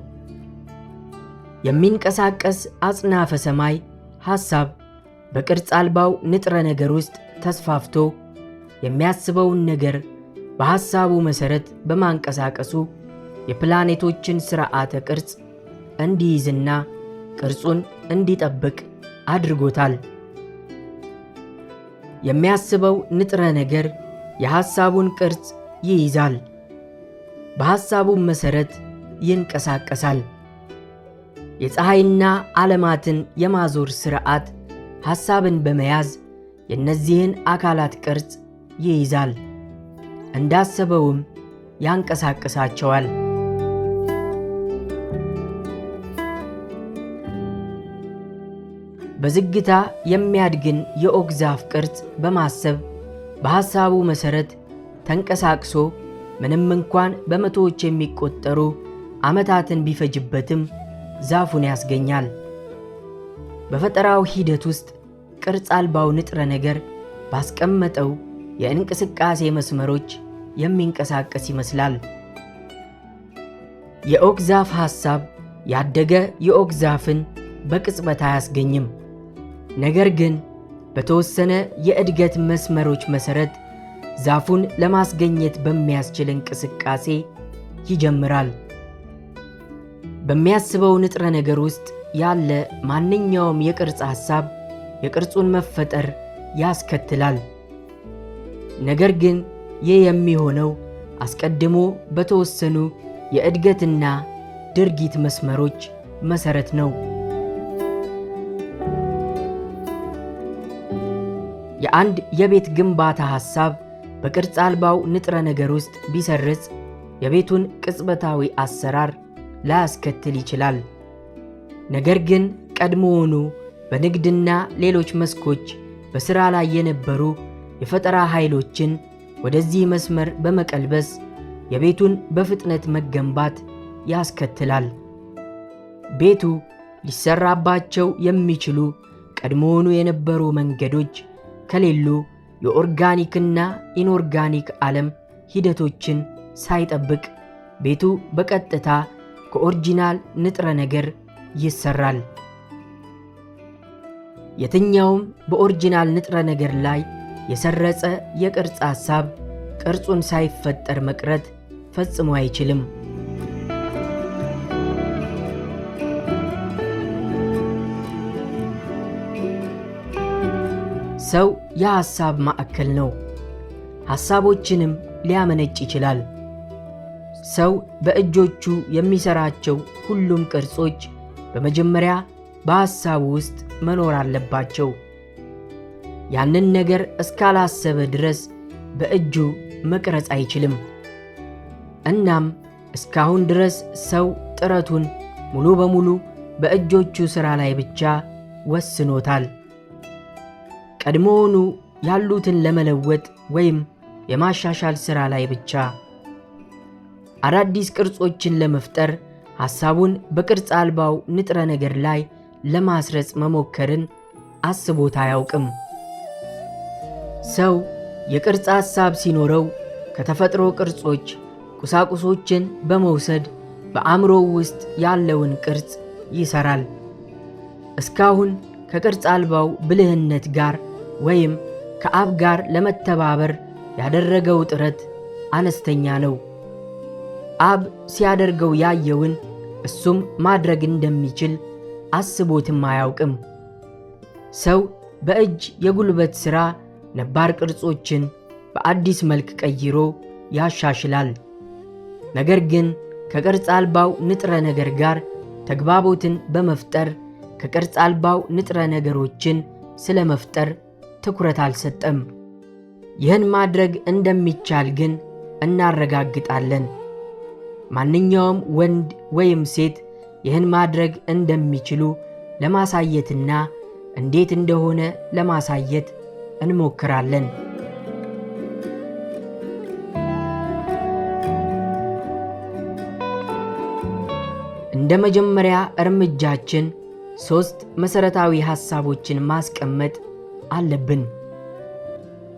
S1: የሚንቀሳቀስ አጽናፈ ሰማይ ሐሳብ በቅርጽ አልባው ንጥረ ነገር ውስጥ ተስፋፍቶ የሚያስበውን ነገር በሐሳቡ መሠረት በማንቀሳቀሱ የፕላኔቶችን ሥርዓተ ቅርጽ እንዲይዝና ቅርጹን እንዲጠብቅ አድርጎታል። የሚያስበው ንጥረ ነገር የሐሳቡን ቅርጽ ይይዛል፣ በሐሳቡም መሠረት ይንቀሳቀሳል። የፀሐይና ዓለማትን የማዞር ሥርዓት ሐሳብን በመያዝ የእነዚህን አካላት ቅርጽ ይይዛል፣ እንዳሰበውም ያንቀሳቅሳቸዋል። በዝግታ የሚያድግን የኦክ ዛፍ ቅርጽ በማሰብ በሐሳቡ መሠረት ተንቀሳቅሶ ምንም እንኳን በመቶዎች የሚቆጠሩ ዓመታትን ቢፈጅበትም ዛፉን ያስገኛል። በፈጠራው ሂደት ውስጥ ቅርጽ አልባው ንጥረ ነገር ባስቀመጠው የእንቅስቃሴ መስመሮች የሚንቀሳቀስ ይመስላል። የኦክ ዛፍ ሐሳብ ያደገ የኦክ ዛፍን በቅጽበት አያስገኝም። ነገር ግን በተወሰነ የእድገት መስመሮች መሠረት ዛፉን ለማስገኘት በሚያስችል እንቅስቃሴ ይጀምራል። በሚያስበው ንጥረ ነገር ውስጥ ያለ ማንኛውም የቅርጽ ሐሳብ የቅርጹን መፈጠር ያስከትላል። ነገር ግን ይህ የሚሆነው አስቀድሞ በተወሰኑ የእድገትና ድርጊት መስመሮች መሠረት ነው። የአንድ የቤት ግንባታ ሐሳብ በቅርጽ አልባው ንጥረ ነገር ውስጥ ቢሰርጽ የቤቱን ቅጽበታዊ አሰራር ላያስከትል ይችላል። ነገር ግን ቀድሞውኑ በንግድና ሌሎች መስኮች በሥራ ላይ የነበሩ የፈጠራ ኃይሎችን ወደዚህ መስመር በመቀልበስ የቤቱን በፍጥነት መገንባት ያስከትላል። ቤቱ ሊሰራባቸው የሚችሉ ቀድሞውኑ የነበሩ መንገዶች ከሌሉ የኦርጋኒክና ኢንኦርጋኒክ ዓለም ሂደቶችን ሳይጠብቅ ቤቱ በቀጥታ ከኦሪጂናል ንጥረ ነገር ይሰራል። የትኛውም በኦሪጂናል ንጥረ ነገር ላይ የሰረጸ የቅርጽ ሐሳብ ቅርጹን ሳይፈጠር መቅረት ፈጽሞ አይችልም። ሰው የሐሳብ ማዕከል ነው። ሐሳቦችንም ሊያመነጭ ይችላል። ሰው በእጆቹ የሚሠራቸው ሁሉም ቅርጾች በመጀመሪያ በሐሳቡ ውስጥ መኖር አለባቸው። ያንን ነገር እስካላሰበ ድረስ በእጁ መቅረጽ አይችልም። እናም እስካሁን ድረስ ሰው ጥረቱን ሙሉ በሙሉ በእጆቹ ሥራ ላይ ብቻ ወስኖታል። ቀድሞውኑ ያሉትን ለመለወጥ ወይም የማሻሻል ሥራ ላይ ብቻ። አዳዲስ ቅርጾችን ለመፍጠር ሐሳቡን በቅርጽ አልባው ንጥረ ነገር ላይ ለማስረጽ መሞከርን አስቦት አያውቅም። ሰው የቅርጽ ሐሳብ ሲኖረው ከተፈጥሮ ቅርጾች ቁሳቁሶችን በመውሰድ በአእምሮው ውስጥ ያለውን ቅርጽ ይሰራል። እስካሁን ከቅርጽ አልባው ብልህነት ጋር ወይም ከአብ ጋር ለመተባበር ያደረገው ጥረት አነስተኛ ነው። አብ ሲያደርገው ያየውን እሱም ማድረግ እንደሚችል አስቦትም አያውቅም። ሰው በእጅ የጉልበት ሥራ ነባር ቅርጾችን በአዲስ መልክ ቀይሮ ያሻሽላል። ነገር ግን ከቅርጽ አልባው ንጥረ ነገር ጋር ተግባቦትን በመፍጠር ከቅርጽ አልባው ንጥረ ነገሮችን ስለ መፍጠር ትኩረት አልሰጠም። ይህን ማድረግ እንደሚቻል ግን እናረጋግጣለን። ማንኛውም ወንድ ወይም ሴት ይህን ማድረግ እንደሚችሉ ለማሳየትና እንዴት እንደሆነ ለማሳየት እንሞክራለን። እንደ መጀመሪያ እርምጃችን 3 መሠረታዊ ሐሳቦችን ማስቀመጥ አለብን።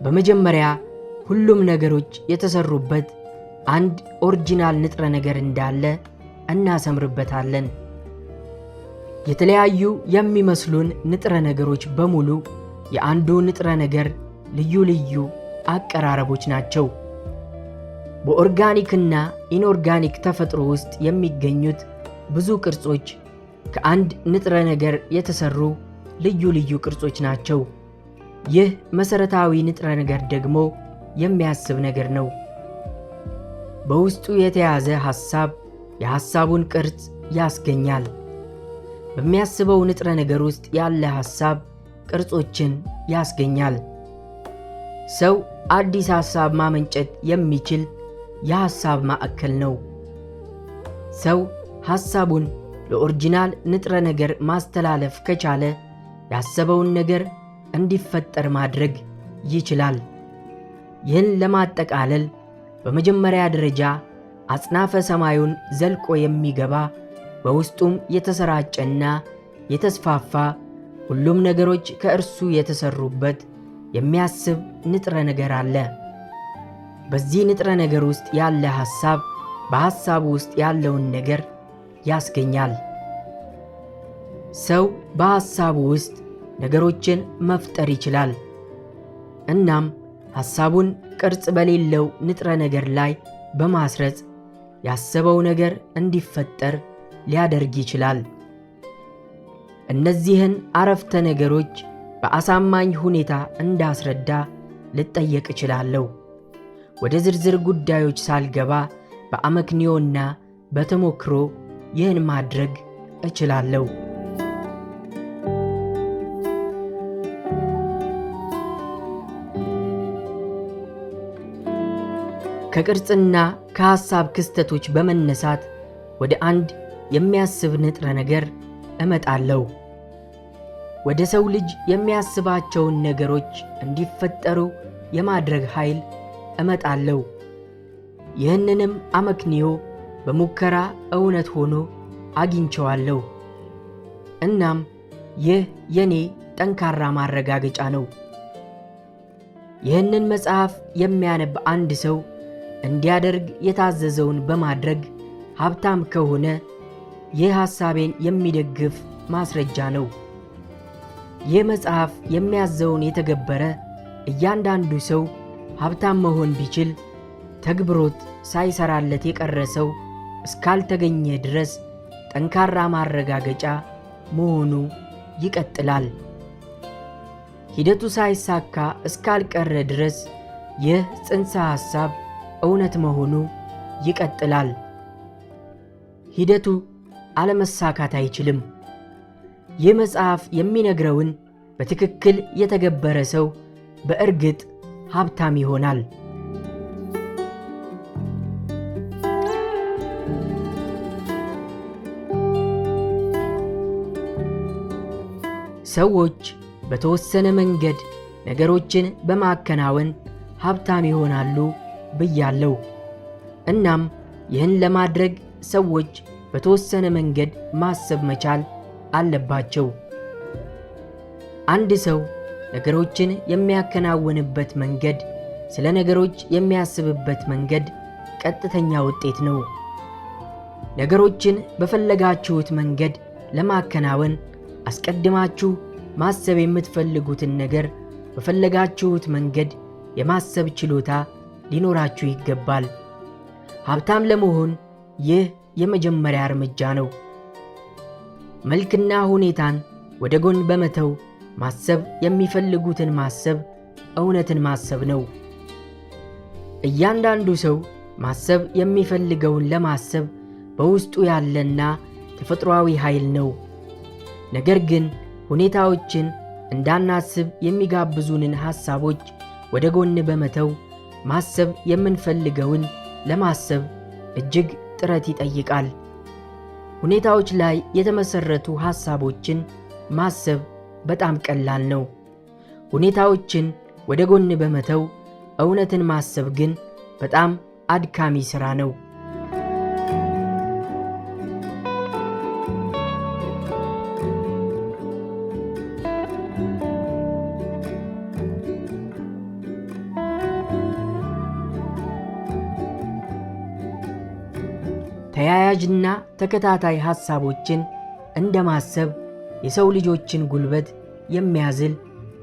S1: በመጀመሪያ ሁሉም ነገሮች የተሰሩበት አንድ ኦሪጂናል ንጥረ ነገር እንዳለ እናሰምርበታለን። የተለያዩ የሚመስሉን ንጥረ ነገሮች በሙሉ የአንዱ ንጥረ ነገር ልዩ ልዩ አቀራረቦች ናቸው። በኦርጋኒክና ኢንኦርጋኒክ ተፈጥሮ ውስጥ የሚገኙት ብዙ ቅርጾች ከአንድ ንጥረ ነገር የተሰሩ ልዩ ልዩ ቅርጾች ናቸው። ይህ መሠረታዊ ንጥረ ነገር ደግሞ የሚያስብ ነገር ነው። በውስጡ የተያዘ ሐሳብ የሐሳቡን ቅርጽ ያስገኛል። በሚያስበው ንጥረ ነገር ውስጥ ያለ ሐሳብ ቅርጾችን ያስገኛል። ሰው አዲስ ሐሳብ ማመንጨት የሚችል የሐሳብ ማዕከል ነው። ሰው ሐሳቡን ለኦሪጂናል ንጥረ ነገር ማስተላለፍ ከቻለ ያሰበውን ነገር እንዲፈጠር ማድረግ ይችላል። ይህን ለማጠቃለል በመጀመሪያ ደረጃ አጽናፈ ሰማዩን ዘልቆ የሚገባ በውስጡም የተሰራጨና የተስፋፋ ሁሉም ነገሮች ከእርሱ የተሰሩበት የሚያስብ ንጥረ ነገር አለ። በዚህ ንጥረ ነገር ውስጥ ያለ ሐሳብ በሐሳቡ ውስጥ ያለውን ነገር ያስገኛል። ሰው በሐሳቡ ውስጥ ነገሮችን መፍጠር ይችላል። እናም ሐሳቡን ቅርጽ በሌለው ንጥረ ነገር ላይ በማስረጽ ያሰበው ነገር እንዲፈጠር ሊያደርግ ይችላል። እነዚህን አረፍተ ነገሮች በአሳማኝ ሁኔታ እንዳስረዳ ልጠየቅ እችላለሁ። ወደ ዝርዝር ጉዳዮች ሳልገባ በአመክንዮና በተሞክሮ ይህን ማድረግ እችላለሁ። ከቅርጽና ከሐሳብ ክስተቶች በመነሳት ወደ አንድ የሚያስብ ንጥረ ነገር እመጣለሁ። ወደ ሰው ልጅ የሚያስባቸውን ነገሮች እንዲፈጠሩ የማድረግ ኃይል እመጣለሁ። ይህንንም አመክንዮ በሙከራ እውነት ሆኖ አግኝቼዋለሁ። እናም ይህ የኔ ጠንካራ ማረጋገጫ ነው። ይህንን መጽሐፍ የሚያነብ አንድ ሰው እንዲያደርግ የታዘዘውን በማድረግ ሀብታም ከሆነ ይህ ሐሳቤን የሚደግፍ ማስረጃ ነው። ይህ መጽሐፍ የሚያዘውን የተገበረ እያንዳንዱ ሰው ሀብታም መሆን ቢችል ተግብሮት ሳይሰራለት የቀረ ሰው እስካልተገኘ ድረስ ጠንካራ ማረጋገጫ መሆኑ ይቀጥላል። ሂደቱ ሳይሳካ እስካልቀረ ድረስ ይህ ጽንሰ ሐሳብ እውነት መሆኑ ይቀጥላል። ሂደቱ አለመሳካት አይችልም። ይህ መጽሐፍ የሚነግረውን በትክክል የተገበረ ሰው በእርግጥ ሀብታም ይሆናል። ሰዎች በተወሰነ መንገድ ነገሮችን በማከናወን ሀብታም ይሆናሉ ብያለሁ። እናም ይህን ለማድረግ ሰዎች በተወሰነ መንገድ ማሰብ መቻል አለባቸው። አንድ ሰው ነገሮችን የሚያከናውንበት መንገድ ስለ ነገሮች የሚያስብበት መንገድ ቀጥተኛ ውጤት ነው። ነገሮችን በፈለጋችሁት መንገድ ለማከናወን አስቀድማችሁ ማሰብ የምትፈልጉትን ነገር በፈለጋችሁት መንገድ የማሰብ ችሎታ ሊኖራችሁ ይገባል። ሀብታም ለመሆን ይህ የመጀመሪያ እርምጃ ነው። መልክና ሁኔታን ወደ ጎን በመተው ማሰብ የሚፈልጉትን ማሰብ እውነትን ማሰብ ነው። እያንዳንዱ ሰው ማሰብ የሚፈልገውን ለማሰብ በውስጡ ያለና ተፈጥሯዊ ኃይል ነው። ነገር ግን ሁኔታዎችን እንዳናስብ የሚጋብዙንን ሐሳቦች ወደ ጎን በመተው ማሰብ የምንፈልገውን ለማሰብ እጅግ ጥረት ይጠይቃል። ሁኔታዎች ላይ የተመሰረቱ ሐሳቦችን ማሰብ በጣም ቀላል ነው። ሁኔታዎችን ወደ ጎን በመተው እውነትን ማሰብ ግን በጣም አድካሚ ሥራ ነው። ተያያዥና ተከታታይ ሐሳቦችን እንደማሰብ የሰው ልጆችን ጉልበት የሚያዝል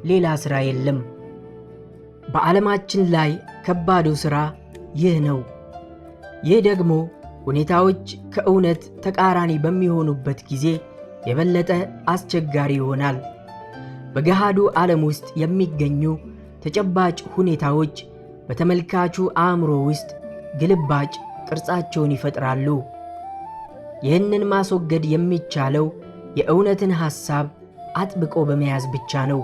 S1: ሌላ ሥራ የለም። በዓለማችን ላይ ከባዱ ሥራ ይህ ነው። ይህ ደግሞ ሁኔታዎች ከእውነት ተቃራኒ በሚሆኑበት ጊዜ የበለጠ አስቸጋሪ ይሆናል። በገሃዱ ዓለም ውስጥ የሚገኙ ተጨባጭ ሁኔታዎች በተመልካቹ አእምሮ ውስጥ ግልባጭ ቅርጻቸውን ይፈጥራሉ። ይህንን ማስወገድ የሚቻለው የእውነትን ሐሳብ አጥብቆ በመያዝ ብቻ ነው።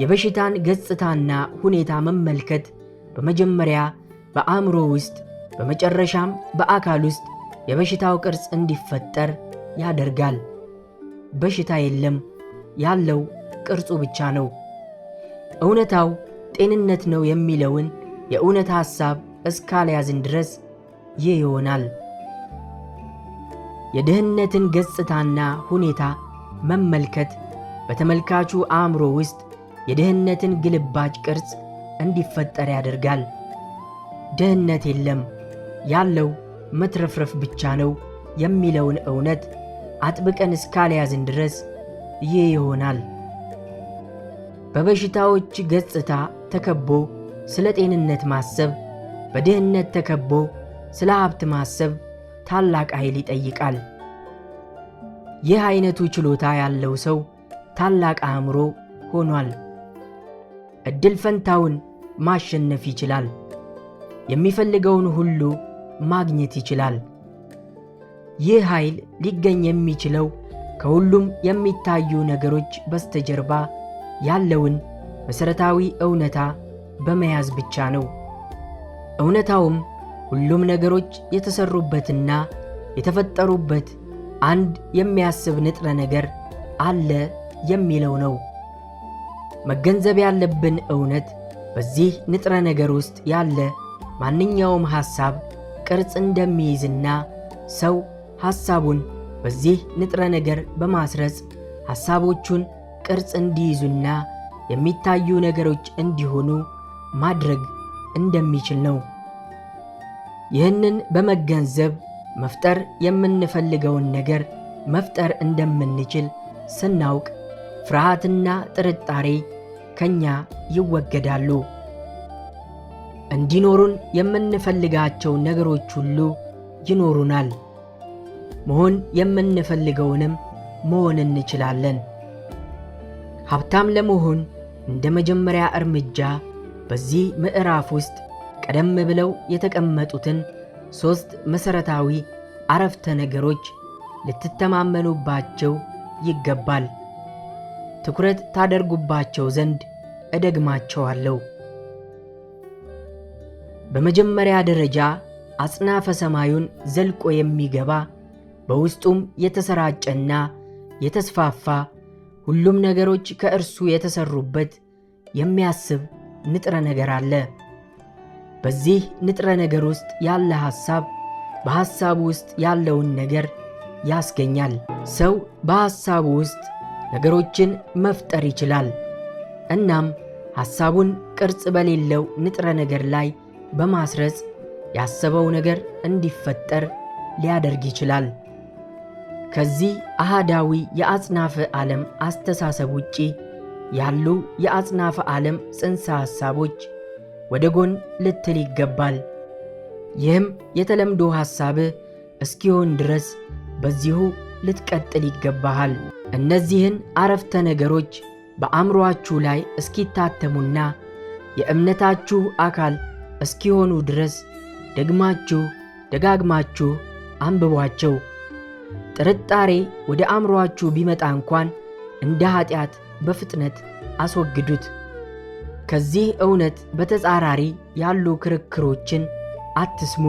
S1: የበሽታን ገጽታና ሁኔታ መመልከት በመጀመሪያ በአእምሮ ውስጥ በመጨረሻም በአካል ውስጥ የበሽታው ቅርጽ እንዲፈጠር ያደርጋል። በሽታ የለም፣ ያለው ቅርጹ ብቻ ነው። እውነታው ጤንነት ነው የሚለውን የእውነት ሐሳብ እስካልያዝን ድረስ ይህ ይሆናል። የድህነትን ገጽታና ሁኔታ መመልከት በተመልካቹ አእምሮ ውስጥ የድህነትን ግልባጭ ቅርጽ እንዲፈጠር ያደርጋል። ድህነት የለም፣ ያለው መትረፍረፍ ብቻ ነው የሚለውን እውነት አጥብቀን እስካልያዝን ድረስ ይህ ይሆናል። በበሽታዎች ገጽታ ተከቦ ስለ ጤንነት ማሰብ፣ በድህነት ተከቦ ስለ ሀብት ማሰብ ታላቅ ኃይል ይጠይቃል። ይህ አይነቱ ችሎታ ያለው ሰው ታላቅ አእምሮ ሆኗል። ዕድል ፈንታውን ማሸነፍ ይችላል። የሚፈልገውን ሁሉ ማግኘት ይችላል። ይህ ኃይል ሊገኝ የሚችለው ከሁሉም የሚታዩ ነገሮች በስተጀርባ ያለውን መሠረታዊ እውነታ በመያዝ ብቻ ነው። እውነታውም ሁሉም ነገሮች የተሰሩበትና የተፈጠሩበት አንድ የሚያስብ ንጥረ ነገር አለ የሚለው ነው። መገንዘብ ያለብን እውነት በዚህ ንጥረ ነገር ውስጥ ያለ ማንኛውም ሐሳብ ቅርጽ እንደሚይዝና ሰው ሐሳቡን በዚህ ንጥረ ነገር በማስረጽ ሐሳቦቹን ቅርጽ እንዲይዙና የሚታዩ ነገሮች እንዲሆኑ ማድረግ እንደሚችል ነው። ይህንን በመገንዘብ መፍጠር የምንፈልገውን ነገር መፍጠር እንደምንችል ስናውቅ ፍርሃትና ጥርጣሬ ከኛ ይወገዳሉ። እንዲኖሩን የምንፈልጋቸው ነገሮች ሁሉ ይኖሩናል። መሆን የምንፈልገውንም መሆን እንችላለን። ሀብታም ለመሆን እንደ መጀመሪያ እርምጃ በዚህ ምዕራፍ ውስጥ ቀደም ብለው የተቀመጡትን 3 መሠረታዊ አረፍተ ነገሮች ልትተማመኑባቸው ይገባል። ትኩረት ታደርጉባቸው ዘንድ እደግማቸዋለሁ። በመጀመሪያ ደረጃ አጽናፈ ሰማዩን ዘልቆ የሚገባ በውስጡም የተሰራጨና የተስፋፋ ሁሉም ነገሮች ከእርሱ የተሰሩበት የሚያስብ ንጥረ ነገር አለ። በዚህ ንጥረ ነገር ውስጥ ያለ ሐሳብ በሐሳቡ ውስጥ ያለውን ነገር ያስገኛል። ሰው በሐሳቡ ውስጥ ነገሮችን መፍጠር ይችላል። እናም ሐሳቡን ቅርጽ በሌለው ንጥረ ነገር ላይ በማስረጽ ያሰበው ነገር እንዲፈጠር ሊያደርግ ይችላል። ከዚህ አሃዳዊ የአጽናፈ ዓለም አስተሳሰብ ውጪ ያሉ የአጽናፈ ዓለም ጽንሰ ሐሳቦች ወደ ጎን ልትል ይገባል። ይህም የተለምዶ ሐሳብህ እስኪሆን ድረስ በዚሁ ልትቀጥል ይገባሃል። እነዚህን አረፍተ ነገሮች በአእምሮአችሁ ላይ እስኪታተሙና የእምነታችሁ አካል እስኪሆኑ ድረስ ደግማችሁ ደጋግማችሁ አንብቧቸው። ጥርጣሬ ወደ አእምሮአችሁ ቢመጣ እንኳን እንደ ኃጢአት በፍጥነት አስወግዱት። ከዚህ እውነት በተጻራሪ ያሉ ክርክሮችን አትስሙ።